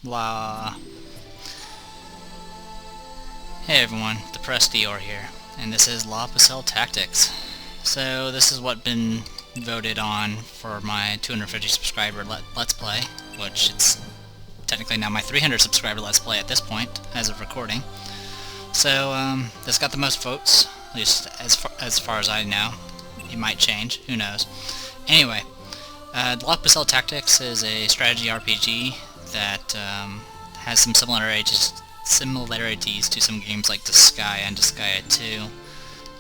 Blah. Hey everyone, the Dior here, and this is Pucelle Tactics. So this is what's been voted on for my 250 subscriber Let's Play, which it's technically now my 300 subscriber Let's Play at this point, as of recording. So this got the most votes, at least as far as I know. It might change, who knows. Anyway, Pucelle Tactics is a strategy RPG that has some similarities to some games like Disgaea and Disgaea 2,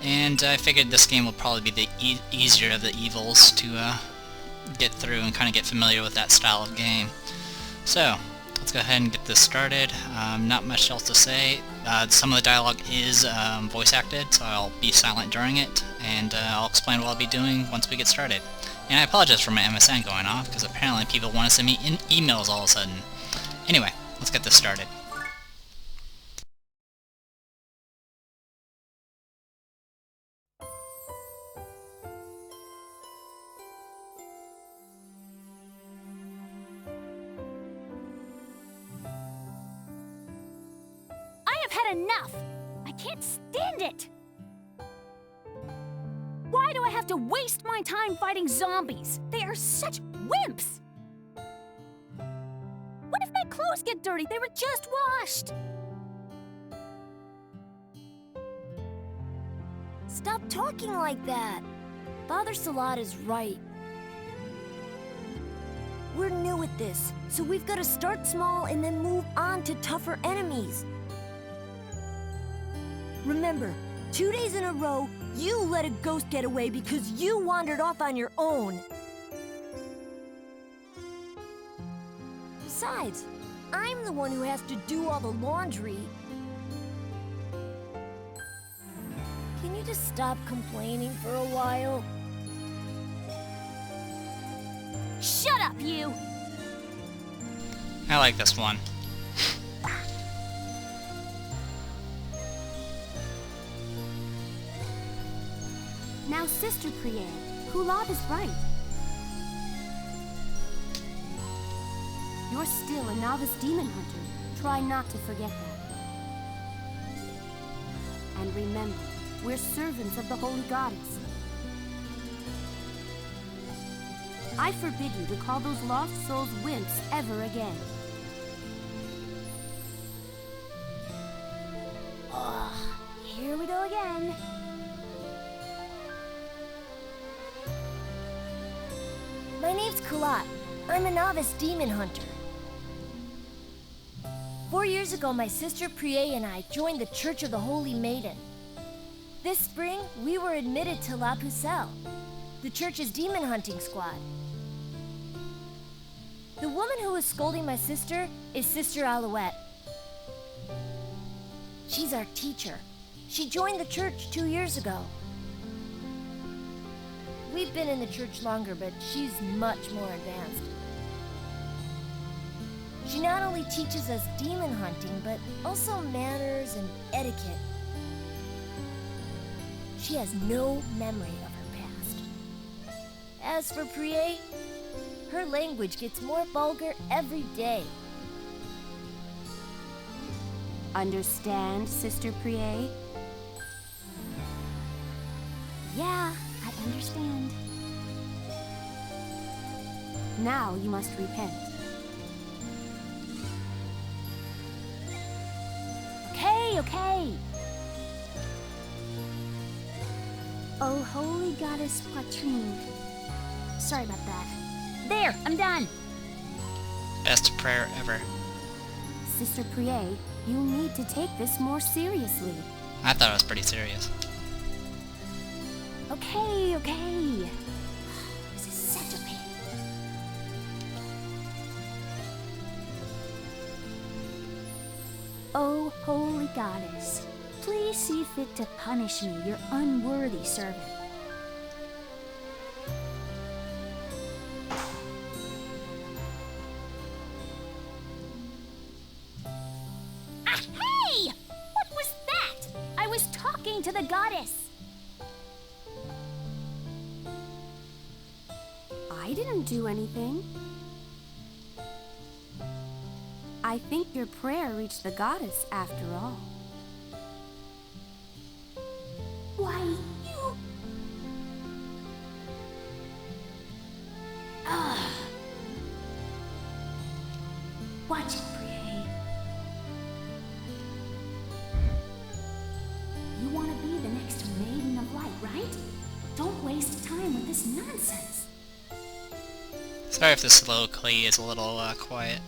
and I figured this game will probably be the easier of the evils to get through and kind of get familiar with that style of game. So let's go ahead and get this started. Not much else to say. Some of the dialogue is voice acted, so I'll be silent during it, and I'll explain what I'll be doing once we get started. And I apologize for my MSN going off, because apparently people want to send me emails all of a sudden. Anyway, let's get this started. I have had enough! I can't stand it! Why do I have to waste my time fighting zombies? They are such wimps! What if my clothes get dirty? They were just washed! Stop talking like that. Father Culotte is right. We're new at this, so we've got to start small and then move on to tougher enemies. Remember, 2 days in a row, you let a ghost get away because you wandered off on your own. Besides, I'm the one who has to do all the laundry. Can you just stop complaining for a while? Shut up, you! I like this one. Now, Sister Priere, Culotte is right. You're still a novice demon hunter. Try not to forget that. And remember, we're servants of the Holy Goddess. I forbid you to call those lost souls wimps ever again. Ugh, here we go again. My name's Culotte. I'm a novice demon hunter. 4 years ago, my sister Priye and I joined the Church of the Holy Maiden. This spring, we were admitted to La Pucelle, the church's demon hunting squad. The woman who was scolding my sister is Sister Alouette. She's our teacher. She joined the church 2 years ago. We've been in the church longer, but she's much more advanced. She not only teaches us demon hunting, but also manners and etiquette. She has no memory of her past. As for Priye, her language gets more vulgar every day. Understand, Sister Priye? Yeah, I understand. Now you must repent. Okay. Oh, holy goddess Poitrine. Sorry about that. There, I'm done. Best prayer ever. Sister Priye, you need to take this more seriously. I thought it was pretty serious. Okay. This is such a pain. Oh, holy goddess, please see fit to punish me, your unworthy servant. Hey! What was that? I was talking to the goddess. I didn't do anything. I think your prayer reached the goddess after all. Why, you... Watch it, Priye. You want to be the next Maiden of Light, right? Don't waste time with this nonsense. Sorry if the soliloquy is a little quiet.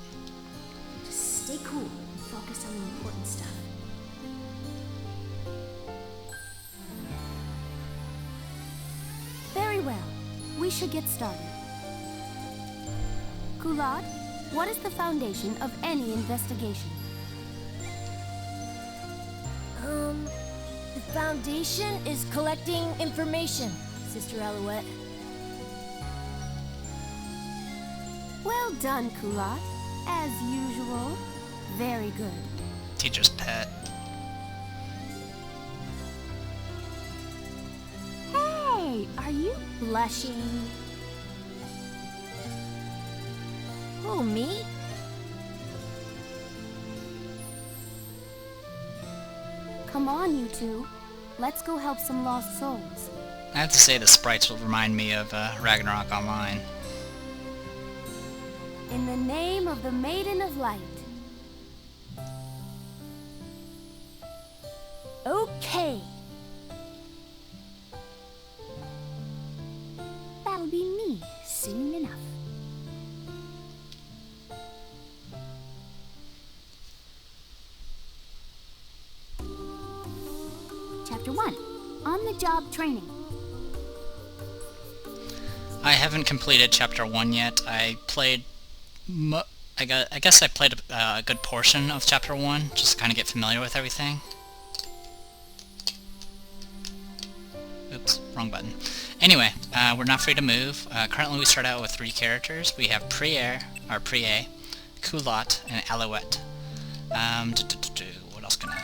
Just stay cool and focus on the important stuff. Very well. We should get started. Culotte, what is the foundation of any investigation? The foundation is collecting information, Sister Alouette. Well done, Culotte. As usual. Very good. Teacher's pet. Hey, are you blushing? Oh, me? Come on, you two. Let's go help some lost souls. I have to say the sprites will remind me of Ragnarok Online. In the name of the Maiden of Light. Okay. That'll be me soon enough. Chapter 1. On-the-job training. I haven't completed Chapter 1 yet. I played... I guess I played a good portion of Chapter 1, just to kind of get familiar with everything. Oops, wrong button. Anyway, we're not free to move. Currently we start out with 3 characters. We have Priye, Culotte, and Alouette. What else can I...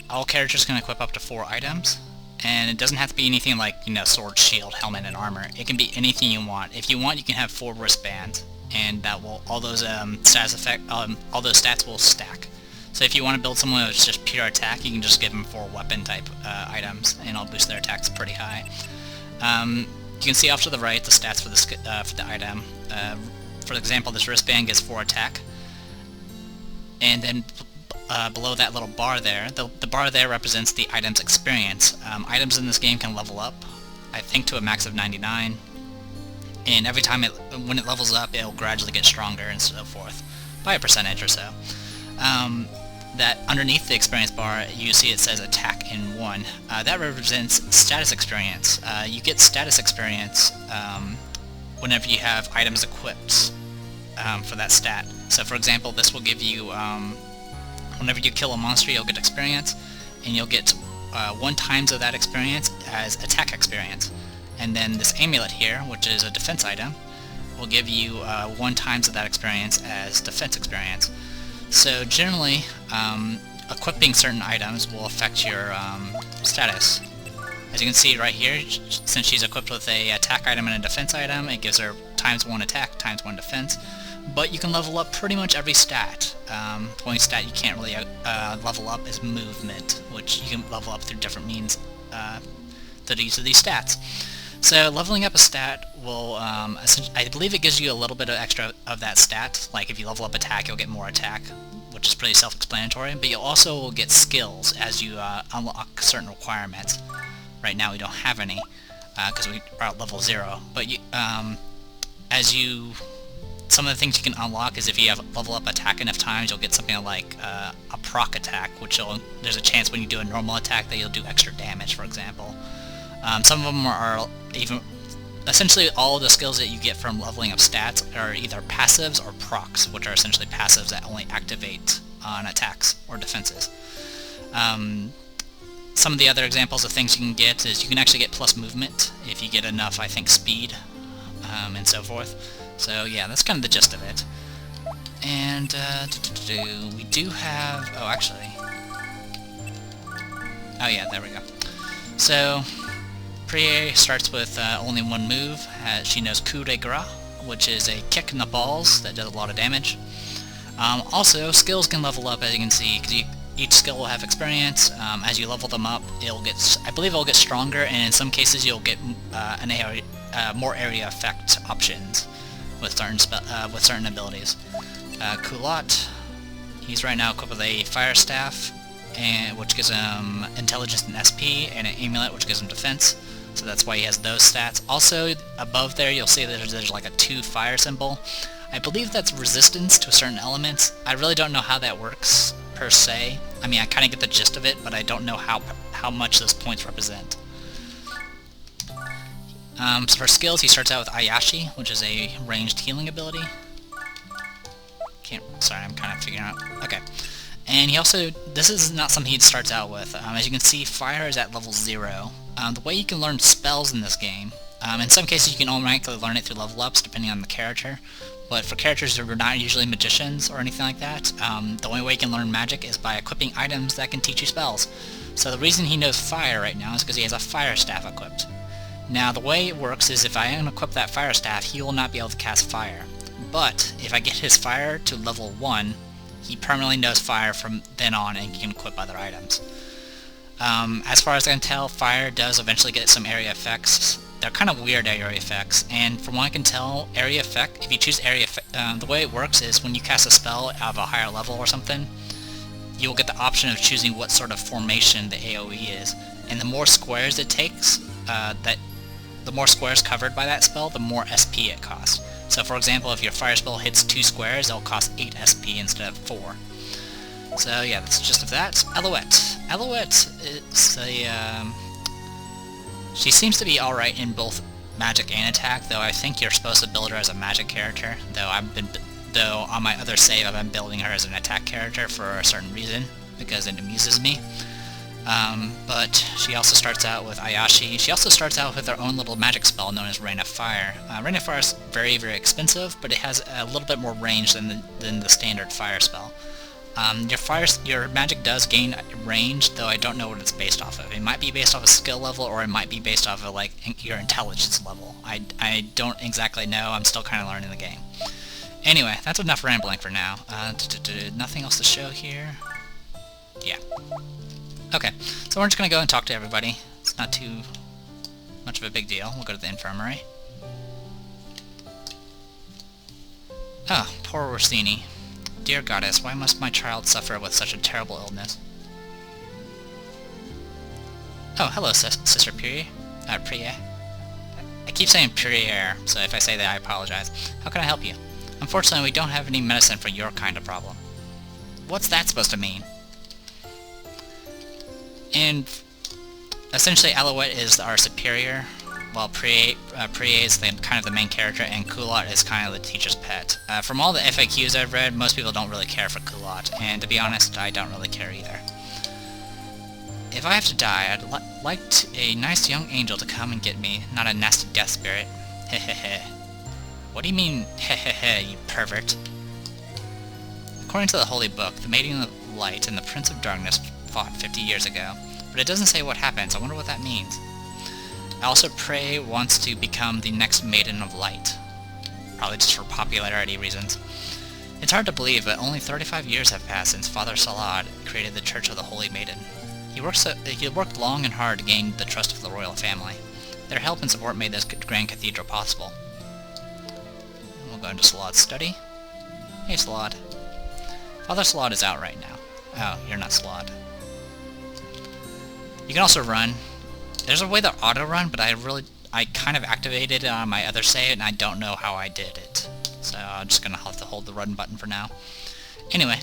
All characters can equip up to 4 items. And it doesn't have to be anything like, you know, sword, shield, helmet, and armor. It can be anything you want. If you want, you can have 4 wristbands, and that will all those all those stats will stack. So if you want to build someone that's just pure attack, you can just give them 4 weapon type items, and it'll boost their attacks pretty high. You can see off to the right the stats for the item. For example, this wristband gets 4 attack, and then below that little bar there, the bar there represents the item's experience. Items in this game can level up, I think, to a max of 99, and every time when it levels up, it'll gradually get stronger and so forth, by a percentage or so. That underneath the experience bar, you see it says attack in 1. That represents status experience. You get status experience whenever you have items equipped for that stat. So for example, this will give you, whenever you kill a monster, you'll get experience, and you'll get 1 times of that experience as attack experience. And then this amulet here, which is a defense item, will give you 1 times of that experience as defense experience. So generally, equipping certain items will affect your status. As you can see right here, since she's equipped with a attack item and a defense item, it gives her ×1 attack, ×1 defense. But you can level up pretty much every stat. The only stat you can't really level up is movement, which you can level up through different means through each of these stats. So leveling up a stat will, I believe it gives you a little bit of extra of that stat. Like if you level up attack, you'll get more attack, which is pretty self-explanatory. But you'll also get skills as you unlock certain requirements. Right now we don't have any, because we are at level 0. But some of the things you can unlock is if you have level up attack enough times, you'll get something like a proc attack, which there's a chance when you do a normal attack that you'll do extra damage, for example. Some of them are even... Essentially, all of the skills that you get from leveling up stats are either passives or procs, which are essentially passives that only activate on attacks or defenses. Some of the other examples of things you can get is you can actually get plus movement if you get enough, I think, speed, and so forth. So yeah, that's kind of the gist of it. And we do have... Oh, actually... Oh yeah, there we go. So... Priye starts with only 1 move. She knows coup de grace, which is a kick in the balls that does a lot of damage. Also, skills can level up, as you can see, because each skill will have experience. As you level them up, I believe it'll get stronger, and in some cases you'll get more area effect options with certain abilities. Culotte, he's right now equipped with a fire staff, which gives him intelligence and SP, and an amulet, which gives him defense. So that's why he has those stats. Also, above there, you'll see that there's like a 2 fire symbol. I believe that's resistance to certain elements. I really don't know how that works, per se. I mean, I kind of get the gist of it, but I don't know how much those points represent. So for skills, he starts out with Ayashi, which is a ranged healing ability. Sorry, I'm kind of figuring out... Okay. And he also... This is not something he starts out with. As you can see, fire is at level 0. The way you can learn spells in this game, in some cases you can automatically learn it through level ups depending on the character, but for characters who are not usually magicians or anything like that, the only way you can learn magic is by equipping items that can teach you spells. So the reason he knows fire right now is because he has a fire staff equipped. Now the way it works is if I unequip that fire staff, he will not be able to cast fire. But if I get his fire to level 1, he permanently knows fire from then on and can equip other items. As far as I can tell, fire does eventually get some area effects. They're kind of weird area effects, and from what I can tell, area effect, if you choose area effect, the way it works is when you cast a spell of a higher level or something, you'll get the option of choosing what sort of formation the AoE is. And the more squares it takes, the more squares covered by that spell, the more SP it costs. So for example, if your fire spell hits 2 squares, it'll cost 8 SP instead of 4. So yeah, that's the gist of that. Alouette. Alouette is a... She seems to be alright in both magic and attack, though I think you're supposed to build her as a magic character, though on my other save I've been building her as an attack character for a certain reason, because it amuses me. But she also starts out with Ayashi. She also starts out with her own little magic spell known as Rain of Fire. Rain of Fire is very, very expensive, but it has a little bit more range than the standard fire spell. Your magic does gain range, though I don't know what it's based off of. It might be based off a skill level, or it might be based off of like your intelligence level. I don't exactly know. I'm still kind of learning the game. Anyway, that's enough rambling for now. Nothing else to show here. Yeah. Okay, so we're just gonna go and talk to everybody. It's not too much of a big deal. We'll go to the infirmary. Oh, poor Orsini. Dear goddess, why must my child suffer with such a terrible illness? Oh, hello, Sister Priya. Priya. I keep saying Priya, so if I say that, I apologize. How can I help you? Unfortunately, we don't have any medicine for your kind of problem. What's that supposed to mean? And essentially, Alouette is our superior, while Priya is kind of the main character, and Culotte is kind of the teacher's pet. From all the FAQs I've read, most people don't really care for Culotte, and to be honest, I don't really care either. If I have to die, I'd like a nice young angel to come and get me, not a nasty death spirit. Hehehe. What do you mean, hehehe, you pervert? According to the Holy Book, the Maiden of Light and the Prince of Darkness fought 50 years ago, but it doesn't say what happens. I wonder what that means. I also pray wants to become the next Maiden of Light. Probably just for popularity reasons. It's hard to believe, but only 35 years have passed since Father Salad created the Church of the Holy Maiden. He worked long and hard to gain the trust of the royal family. Their help and support made this grand cathedral possible. We'll go into Salad's study. Hey, Salad. Father Salad is out right now. Oh, you're not Salad. You can also run. There's a way to auto-run, but I kind of activated it on my other save, and I don't know how I did it. So I'm just gonna have to hold the run button for now. Anyway,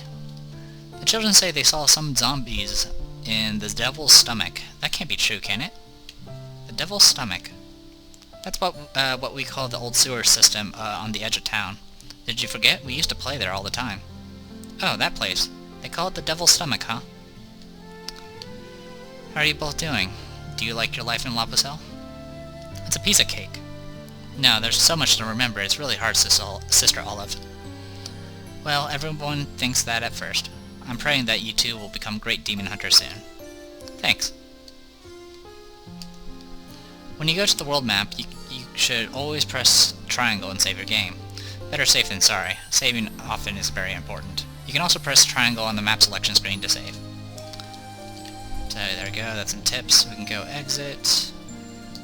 the children say they saw some zombies in the devil's stomach. That can't be true, can it? The devil's stomach. That's what we call the old sewer system on the edge of town. Did you forget? We used to play there all the time. Oh, that place. They call it the devil's stomach, huh? How are you both doing? Do you like your life in La Pucelle? It's a piece of cake. No, there's so much to remember, it's really hard, Sister Olive. Well, everyone thinks that at first. I'm praying that you two will become great demon hunters soon. Thanks. When you go to the world map, you should always press triangle and save your game. Better safe than sorry. Saving often is very important. You can also press triangle on the map selection screen to save. So there we go, that's some tips. We can go exit.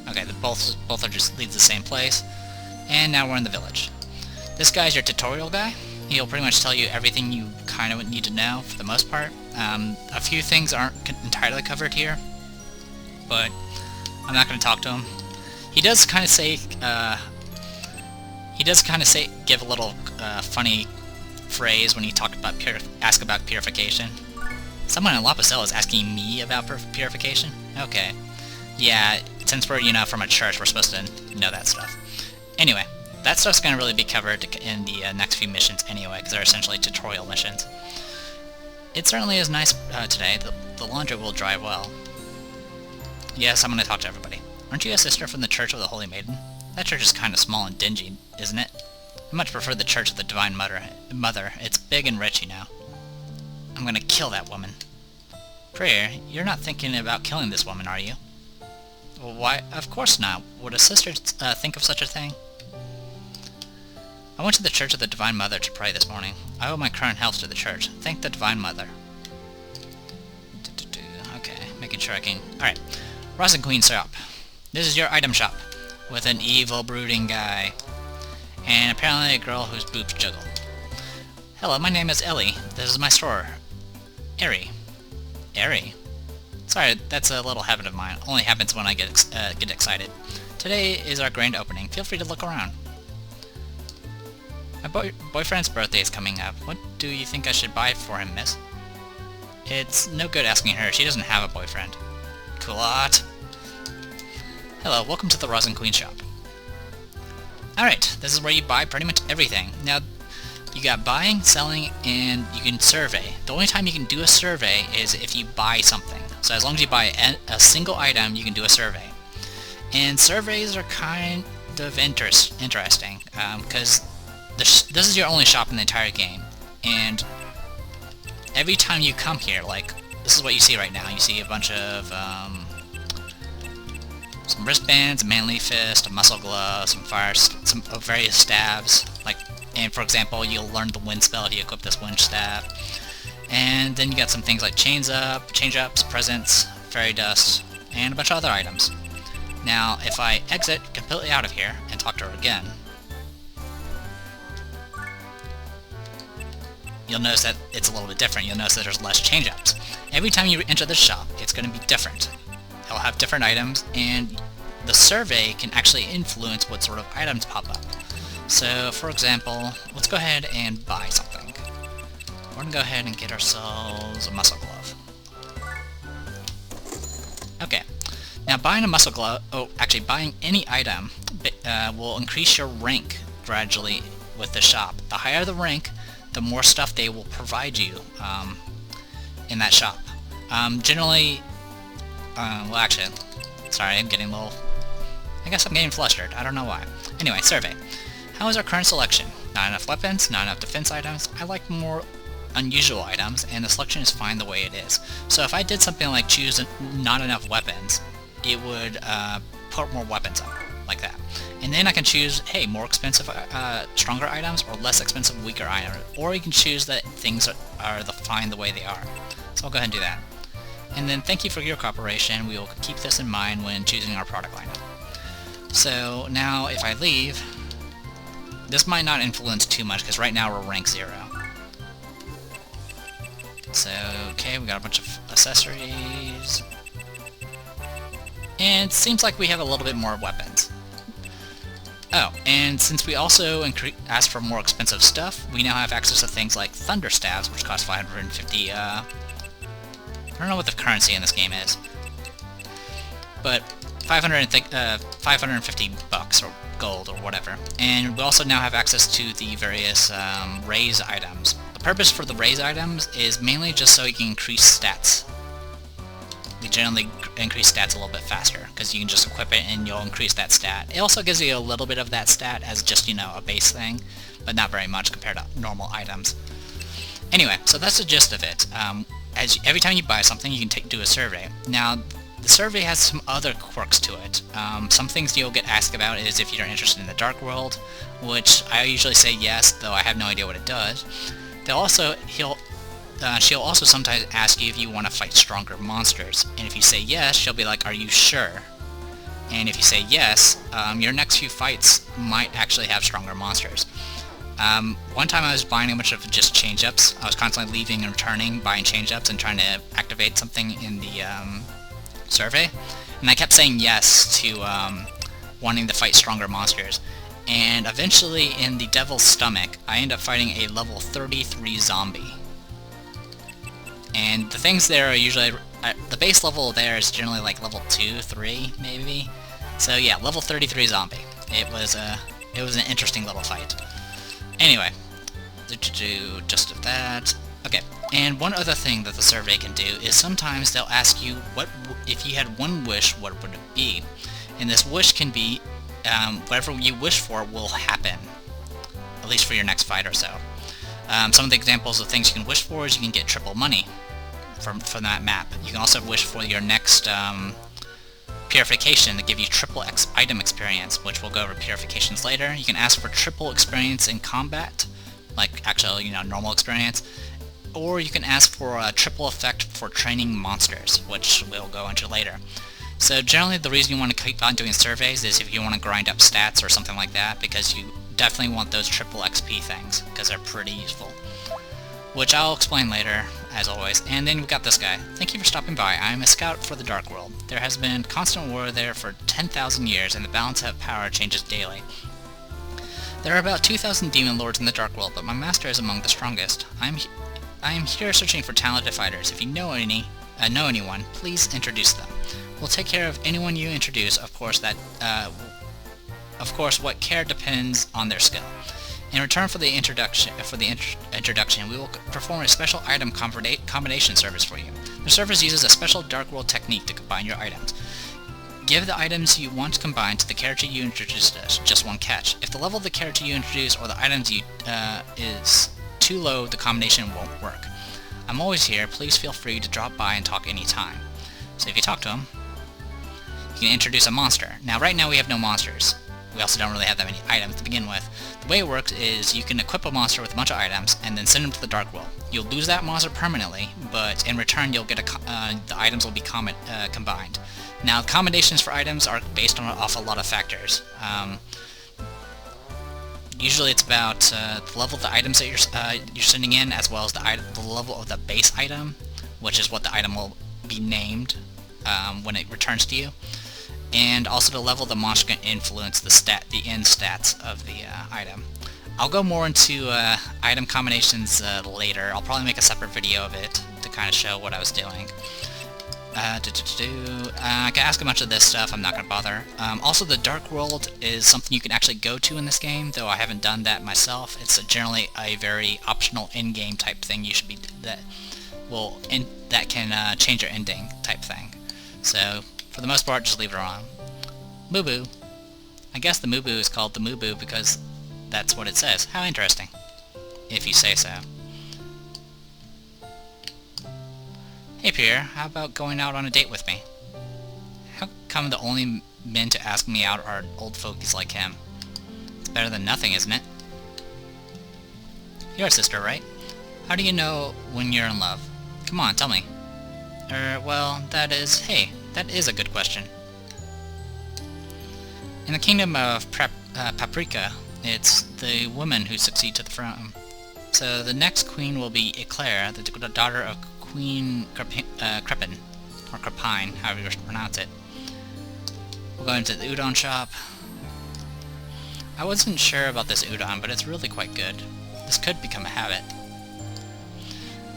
Okay, both are just leads the same place. And now we're in the village. This guy's your tutorial guy. He'll pretty much tell you everything you kind of need to know for the most part. A few things aren't entirely covered here, but I'm not going to talk to him. He does kind of say, give a little funny phrase when he talked about ask about purification. Someone in La Pucelle is asking me about purification? Okay. Yeah, since we're, from a church, we're supposed to know that stuff. Anyway, that stuff's going to really be covered in the next few missions anyway, because they're essentially tutorial missions. It certainly is nice today. The laundry will dry well. Yes, I'm going to talk to everybody. Aren't you a sister from the Church of the Holy Maiden? That church is kind of small and dingy, isn't it? I much prefer the Church of the Divine Mother. It's big and rich, I'm going to kill that woman. Prayer, you're not thinking about killing this woman, are you? Well, why? Of course not. Would a sister think of such a thing? I went to the Church of the Divine Mother to pray this morning. I owe my current health to the church. Thank the Divine Mother. Okay, making sure I can... Alright. Rosin Queen shop. This is your item shop. With an evil, brooding guy. And apparently a girl whose boobs juggle. Hello, my name is Ellie. This is my store. Airy. Airy? Sorry, that's a little habit of mine. Only happens when I get excited. Today is our grand opening. Feel free to look around. My boyfriend's birthday is coming up. What do you think I should buy for him, miss? It's no good asking her. She doesn't have a boyfriend. Culotte. Hello, welcome to the Rosin Queen shop. Alright, this is where you buy pretty much everything. Now, you got buying, selling, and you can survey. The only time you can do a survey is if you buy something. So as long as you buy a single item, you can do a survey. And surveys are kind of interesting, because this is your only shop in the entire game. And every time you come here, like, this is what you see right now. You see a bunch of, some wristbands, a manly fist, a muscle glove, some various stabs, like, and for example, you'll learn the wind spell if you equip this wind staff. And then you got some things like change-ups, presents, fairy dust, and a bunch of other items. Now, if I exit completely out of here and talk to her again, you'll notice that it's a little bit different. You'll notice that there's less change-ups. Every time you enter the shop, it's going to be different. It'll have different items, and the survey can actually influence what sort of items pop up. So, for example, let's go ahead and buy something. We're going to go ahead and get ourselves a muscle glove. Okay. Now, buying a muscle glove, buying any item will increase your rank gradually with the shop. The higher the rank, the more stuff they will provide you in that shop. Generally, sorry, I'm getting a little... I guess I'm getting flustered. I don't know why. Anyway, survey. How is our current selection? Not enough weapons, not enough defense items. I like more unusual items, and the selection is fine the way it is. So if I did something like choose not enough weapons, it would put more weapons up, like that. And then I can choose, hey, more expensive, stronger items, or less expensive, weaker items. Or you can choose that things are fine the way they are. So I'll go ahead and do that. And then thank you for your cooperation. We will keep this in mind when choosing our product lineup. So now if I leave, this might not influence too much, because right now we're rank 0. So, okay, we got a bunch of accessories. And it seems like we have a little bit more weapons. Oh, and since we also asked for more expensive stuff, we now have access to things like Thunder Staves, which cost 550, I don't know what the currency in this game is, but 550 bucks or gold or whatever. And we also now have access to the various raise items. The purpose for the raise items is mainly just so you can increase stats. You generally increase stats a little bit faster, because you can just equip it and you'll increase that stat. It also gives you a little bit of that stat as just, you know, a base thing, but not very much compared to normal items. Anyway, so that's the gist of it. Every time you buy something, you can do a survey. Now, the survey has some other quirks to it. Some things you'll get asked about is if you're interested in the Dark World, which I usually say yes, though I have no idea what it does. She'll also sometimes ask you if you want to fight stronger monsters, and if you say yes, she'll be like, are you sure? And if you say yes, your next few fights might actually have stronger monsters. One time I was buying a bunch of just change-ups. I was constantly leaving and returning, buying change-ups and trying to activate something in the survey, and I kept saying yes to wanting to fight stronger monsters. And eventually, in the Devil's Stomach, I ended up fighting a level 33 zombie. And the things there are usually... the base level there is generally like level 2, 3, maybe. So yeah, level 33 zombie. It was an interesting little fight. Anyway, just that. Okay, and one other thing that the survey can do is sometimes they'll ask you, what if you had one wish, what would it be? And this wish can be, whatever you wish for will happen, at least for your next fight or so. Some of the examples of things you can wish for is you can get triple money from that map. You can also wish for your next purification to give you triple item experience, which we'll go over purifications later. You can ask for triple experience in combat, like actual, you know, normal experience. Or you can ask for a triple effect for training monsters, which we'll go into later. So generally the reason you want to keep on doing surveys is if you want to grind up stats or something like that, because you definitely want those triple XP things, because they're pretty useful. Which I'll explain later, as always. And then we've got this guy. Thank you for stopping by. I am a scout for the Dark World. There has been constant war there for 10,000 years, and the balance of power changes daily. There are about 2,000 demon lords in the Dark World, but my master is among the strongest. I am here searching for talented fighters. If you know anyone, please introduce them. We'll take care of anyone you introduce. Of course, what care depends on their skill. In return for the introduction, we will perform a special item combination service for you. The service uses a special Dark World technique to combine your items. Give the items you want combined to the character you introduced us. Just one catch: if the level of the character you introduce or the items you is too low, the combination won't work. I'm always here. Please feel free to drop by and talk anytime. So if you talk to him, you can introduce a monster. Now, right now we have no monsters. We also don't really have that many items to begin with. The way it works is you can equip a monster with a bunch of items and then send them to the Dark World. You'll lose that monster permanently, but in return you'll get the items will be combined. Now, combinations for items are based off a lot of factors. Usually it's about the level of the items that you're sending in, as well as the level of the base item, which is what the item will be named when it returns to you, and also the level of the monster can influence the end stats of the item. I'll go more into item combinations later. I'll probably make a separate video of it to kind of show what I was doing. I can ask a bunch of this stuff, I'm not going to bother. Also, the Dark World is something you can actually go to in this game, though I haven't done that myself. It's generally a very optional in-game type thing you should be that can change your ending type thing. So, for the most part, just leave it on. Moo-boo. I guess the moo-boo is called the moo-boo because that's what it says. How interesting. If you say so. Hey Pierre, how about going out on a date with me? How come the only men to ask me out are old fogies like him? It's better than nothing, isn't it? You're a sister, right? How do you know when you're in love? Come on, tell me. Well, that is a good question. In the kingdom of Paprika, it's the women who succeed to the throne. So the next queen will be Eclair, the daughter of Queen Crepin, or Crepine, however you pronounce it. We'll go into the udon shop. I wasn't sure about this udon, but it's really quite good. This could become a habit.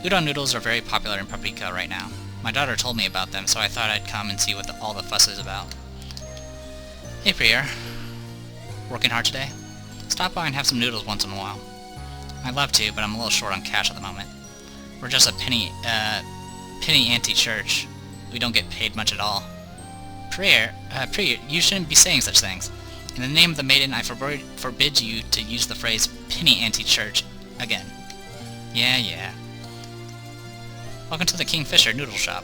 Udon noodles are very popular in Paprika right now. My daughter told me about them, so I thought I'd come and see what all the fuss is about. Hey Pierre. Working hard today? Stop by and have some noodles once in a while. I'd love to, but I'm a little short on cash at the moment. We're just a penny ante church. We don't get paid much at all. Priya, you shouldn't be saying such things. In the name of the Maiden, I forbid you to use the phrase penny ante church again. Yeah. Welcome to the Kingfisher Noodle Shop.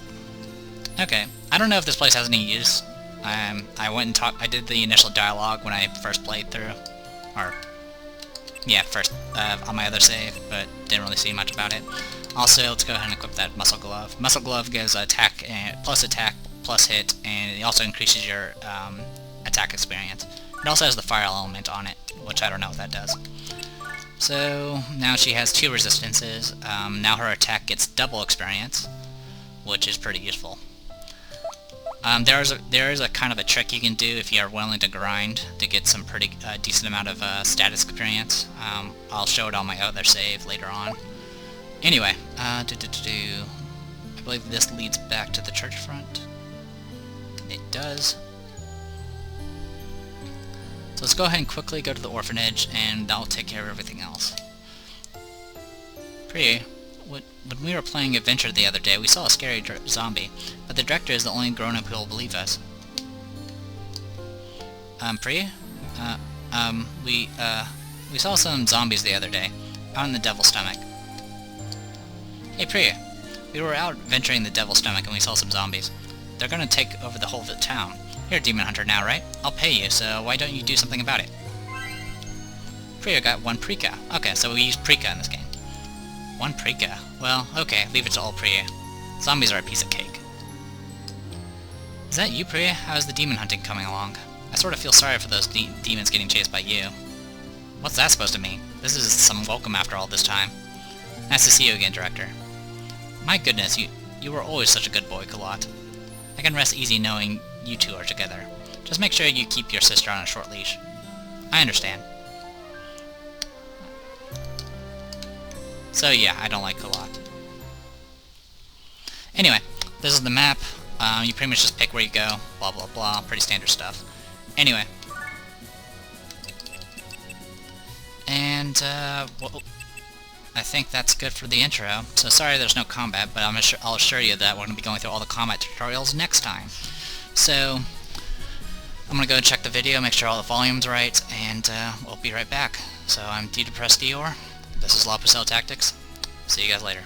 Okay, I don't know if this place has any use. I went and I did the initial dialogue when I first played through. First on my other save, but didn't really see much about it. Also, let's go ahead and equip that Muscle Glove. Muscle Glove gives attack, plus hit, and it also increases your attack experience. It also has the fire element on it, which I don't know what that does. So, now she has 2 resistances. Now her attack gets double experience, which is pretty useful. There is a kind of a trick you can do if you are willing to grind to get some pretty decent amount of status experience. I'll show it on my other save later on. Anyway, I believe this leads back to the church front. It does. So let's go ahead and quickly go to the orphanage, and that'll take care of everything else. Priya, when we were playing Adventure the other day, we saw a scary zombie, but the director is the only grown-up who will believe us. Priya? We saw some zombies the other day, out in the Devil's Stomach. Hey Priya, we were out venturing the Devil's Stomach and we saw some zombies. They're gonna take over the whole of the town. You're a demon hunter now, right? I'll pay you, so why don't you do something about it? Priya got 1 Prika. Okay, so we use Prika in this game. 1 Prika. Well, okay, leave it to old Priya. Zombies are a piece of cake. Is that you, Priya? How's the demon hunting coming along? I sort of feel sorry for those demons getting chased by you. What's that supposed to mean? This is some welcome after all this time. Nice to see you again, Director. My goodness, you were always such a good boy, Culotte. I can rest easy knowing you two are together. Just make sure you keep your sister on a short leash. I understand. So yeah, I don't like Culotte. Anyway, this is the map. You pretty much just pick where you go, blah blah blah, pretty standard stuff. Anyway. And, well, I think that's good for the intro. So sorry there's no combat, but I'll assure you that we're going to be going through all the combat tutorials next time. So, I'm going to go and check the video, make sure all the volume's right, and we'll be right back. So I'm Pucelle Tactics. This is Pucelle Tactics. See you guys later.